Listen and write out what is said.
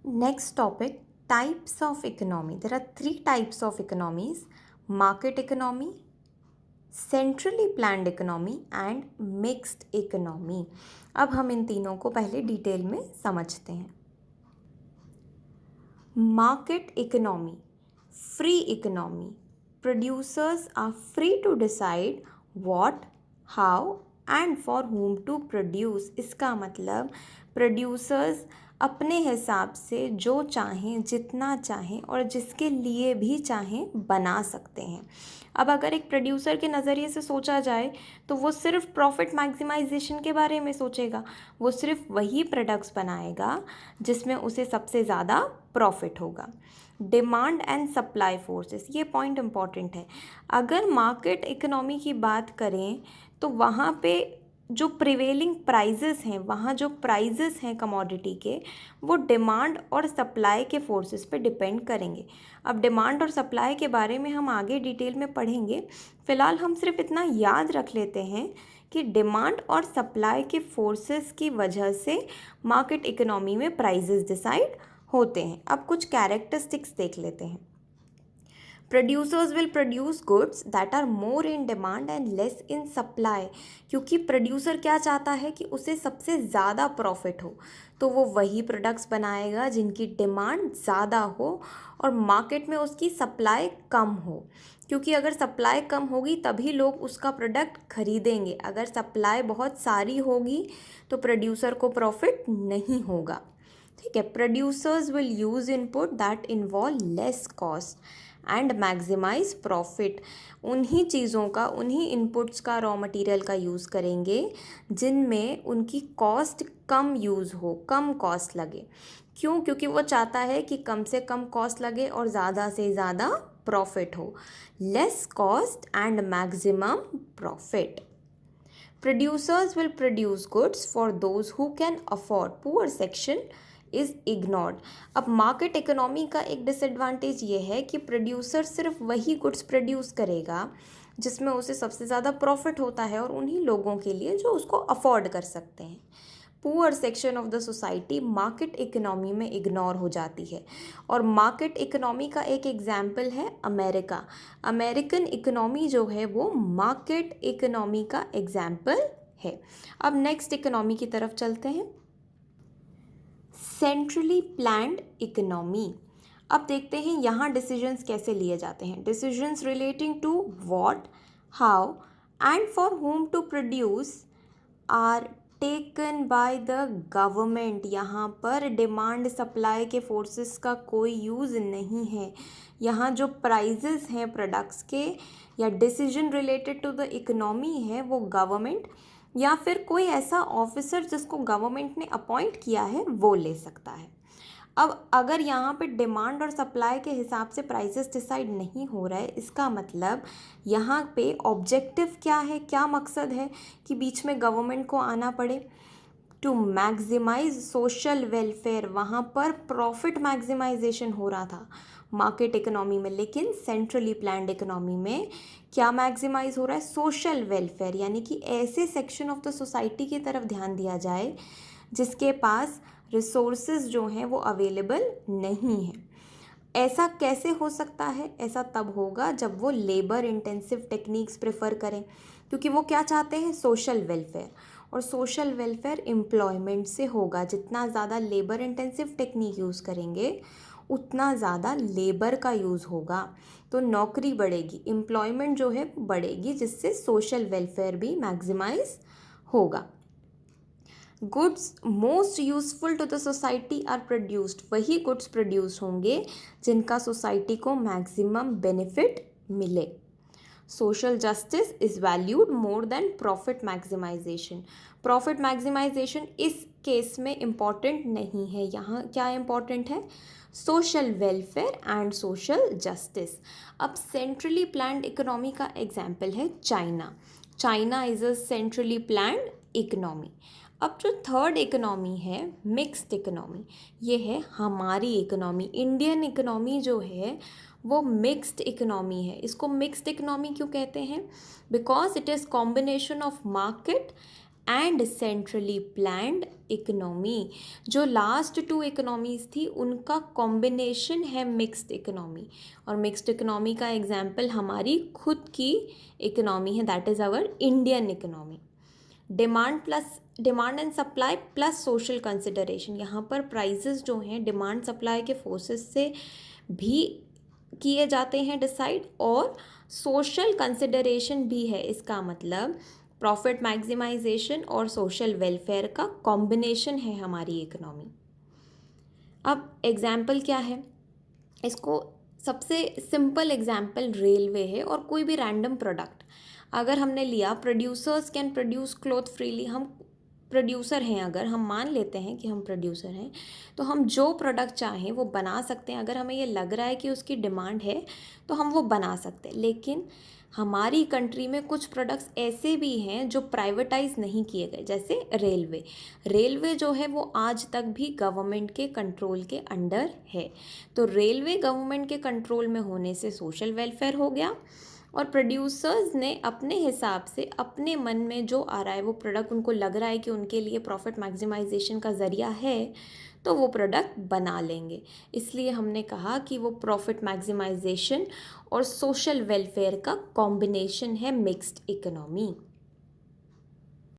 Next topic, types of economy. There are three types of economies: market economy, centrally planned economy and mixed economy. अब हम इन तीनों को पहले detail में समझते हैं. Market economy, free economy. Producers are free to decide what, how and for whom to produce. इसका मतलब producers अपने हिसाब से जो चाहें, जितना चाहें और जिसके लिए भी चाहें बना सकते हैं. अब अगर एक प्रोड्यूसर के नज़रिए से सोचा जाए तो वो सिर्फ प्रॉफिट मैक्सिमाइजेशन के बारे में सोचेगा. वो सिर्फ वही प्रोडक्ट्स बनाएगा जिसमें उसे सबसे ज़्यादा प्रॉफिट होगा. डिमांड एंड सप्लाई फोर्सेस, ये पॉइंट इम्पॉर्टेंट है. अगर मार्केट इकोनॉमी की बात करें तो वहाँ पे जो प्रिवेलिंग प्राइजेस हैं, वहाँ जो प्राइजेस हैं कमोडिटी के, वो डिमांड और सप्लाई के फोर्सेस पे डिपेंड करेंगे. अब डिमांड और सप्लाई के बारे में हम आगे डिटेल में पढ़ेंगे. फ़िलहाल हम सिर्फ इतना याद रख लेते हैं कि डिमांड और सप्लाई के फोर्सेस की वजह से मार्केट इकोनॉमी में प्राइजेस डिसाइड होते हैं. अब कुछ कैरेक्टरिस्टिक्स देख लेते हैं. Producers will produce goods that are more in demand and less in supply. क्योंकि प्रोड्यूसर क्या चाहता है कि उसे सबसे ज़्यादा प्रॉफिट हो, तो वो वही प्रोडक्ट्स बनाएगा जिनकी डिमांड ज़्यादा हो और मार्केट में उसकी सप्लाई कम हो. क्योंकि अगर सप्लाई कम होगी तभी लोग उसका प्रोडक्ट खरीदेंगे. अगर सप्लाई बहुत सारी होगी तो प्रोड्यूसर को प्रॉफिट नहीं होगा. ठीक है. Producers will use input that involve less cost and maximize profit. उन्हीं चीज़ों का, उन्हीं इनपुट्स का, रॉ मटेरियल का यूज़ करेंगे जिनमें उनकी कॉस्ट कम यूज़ हो, कम कॉस्ट लगे. क्यों? क्योंकि वो चाहता है कि कम से कम कॉस्ट लगे और ज़्यादा से ज़्यादा प्रॉफिट हो. Less cost and maximum profit. Producers will produce goods for those who can afford. Poor section is ignored. अब मार्केट इकोनॉमी का एक डिसएडवांटेज ये है कि प्रोड्यूसर सिर्फ वही गुड्स प्रोड्यूस करेगा जिसमें उसे सबसे ज़्यादा प्रॉफिट होता है और उन्हीं लोगों के लिए जो उसको अफोर्ड कर सकते हैं. Poor section of the society market economy में इग्नोर हो जाती है. और मार्केट इकोनॉमी का एक एग्जाम्पल है अमेरिका. अमेरिकन इकोनॉमी जो है वो मार्केट इकोनॉमी का एग्जाम्पल है. अब नेक्स्ट इकोनॉमी की तरफ चलते हैं. Centrally planned economy. अब देखते हैं यहाँ डिसीजंस कैसे लिए जाते हैं. Decisions relating to what, how and for whom to produce are taken by the government. यहाँ पर डिमांड सप्लाई के फोर्सेस का कोई यूज़ नहीं है. यहाँ जो प्राइजेस हैं प्रोडक्ट्स के या decision related to the economy है वो गवर्नमेंट या फिर कोई ऐसा ऑफिसर जिसको गवर्नमेंट ने अपॉइंट किया है वो ले सकता है. अब अगर यहाँ पे डिमांड और सप्लाई के हिसाब से प्राइसेस डिसाइड नहीं हो रहा है, इसका मतलब यहाँ पे ऑब्जेक्टिव क्या है, क्या मकसद है कि बीच में गवर्नमेंट को आना पड़े. To maximize social welfare. वहाँ पर प्रॉफिट मैक्सिमाइजेशन हो रहा था मार्केट इकोनॉमी में, लेकिन सेंट्रली प्लान्ड इकोनॉमी में क्या मैक्सिमाइज हो रहा है? Social welfare. यानी कि ऐसे सेक्शन ऑफ द सोसाइटी की तरफ ध्यान दिया जाए जिसके पास रिसोर्सेज जो हैं वो अवेलेबल नहीं है. ऐसा कैसे हो सकता है? ऐसा तब होगा जब वो लेबर इंटेंसिव टेक्निक्स प्रेफर करें. क्योंकि वो क्या चाहते हैं? Social welfare. और सोशल वेलफेयर एम्प्लॉयमेंट से होगा. जितना ज़्यादा लेबर इंटेंसिव टेक्निक यूज़ करेंगे उतना ज़्यादा लेबर का यूज़ होगा, तो नौकरी बढ़ेगी, एम्प्लॉयमेंट जो है बढ़ेगी, जिससे सोशल वेलफेयर भी मैक्सिमाइज होगा. Goods most useful to the society are produced. वही गुड्स प्रोड्यूस होंगे जिनका सोसाइटी को मैक्सिमम बेनिफिट मिले. Social justice is valued more than profit maximization. Profit maximization इस केस में इम्पॉर्टेंट नहीं है. यहाँ क्या इम्पॉर्टेंट है? Social welfare and social justice. अब सेंट्रली प्लान्ड इकोनॉमी का एग्जाम्पल है China. China is a centrally planned economy. अब जो थर्ड इकोनॉमी है मिक्स्ड इकोनॉमी, ये है हमारी इकोनॉमी. इंडियन इकोनॉमी जो है वो मिक्स्ड इकोनॉमी है. इसको मिक्स्ड इकोनॉमी क्यों कहते हैं? Because it is combination of market and centrally planned economy. जो लास्ट टू इकोनॉमीज थी उनका कॉम्बिनेशन है मिक्स्ड इकोनॉमी, और मिक्स्ड इकोनॉमी का एग्जाम्पल हमारी खुद की इकोनॉमी है, that is our Indian economy. Demand and supply plus social consideration, यहाँ पर प्राइजेस जो हैं डिमांड सप्लाई के फोर्सेस से भी किए जाते हैं डिसाइड, और सोशल कंसिडरेशन भी है। इसका मतलब प्रॉफिट मैक्सिमाइजेशन और सोशल वेलफेयर का कॉम्बिनेशन है हमारी इकोनॉमी। अब एग्जाम्पल क्या है, इसको सबसे सिंपल एग्जाम्पल रेलवे है, और कोई भी रैंडम प्रोडक्ट अगर हमने लिया, producers can produce cloth freely. हम प्रोड्यूसर हैं, अगर हम मान लेते हैं कि हम प्रोड्यूसर हैं, तो हम जो प्रोडक्ट चाहें वो बना सकते हैं। अगर हमें ये लग रहा है कि उसकी डिमांड है तो हम वो बना सकते हैं। लेकिन हमारी कंट्री में कुछ प्रोडक्ट्स ऐसे भी हैं जो प्राइवेटाइज नहीं किए गए, जैसे रेलवे जो है वो आज तक भी गवर्नमेंट के कंट्रोल के अंडर है। तो रेलवे गवर्नमेंट के कंट्रोल में होने से सोशल वेलफेयर हो गया, और प्रोड्यूसर्स ने अपने हिसाब से अपने मन में जो आ रहा है वो प्रोडक्ट, उनको लग रहा है कि उनके लिए प्रॉफिट मैक्सिमाइजेशन का ज़रिया है, तो वो प्रोडक्ट बना लेंगे। इसलिए हमने कहा कि वो प्रॉफिट मैक्सिमाइजेशन और सोशल वेलफेयर का कॉम्बिनेशन है मिक्स्ड इकोनॉमी।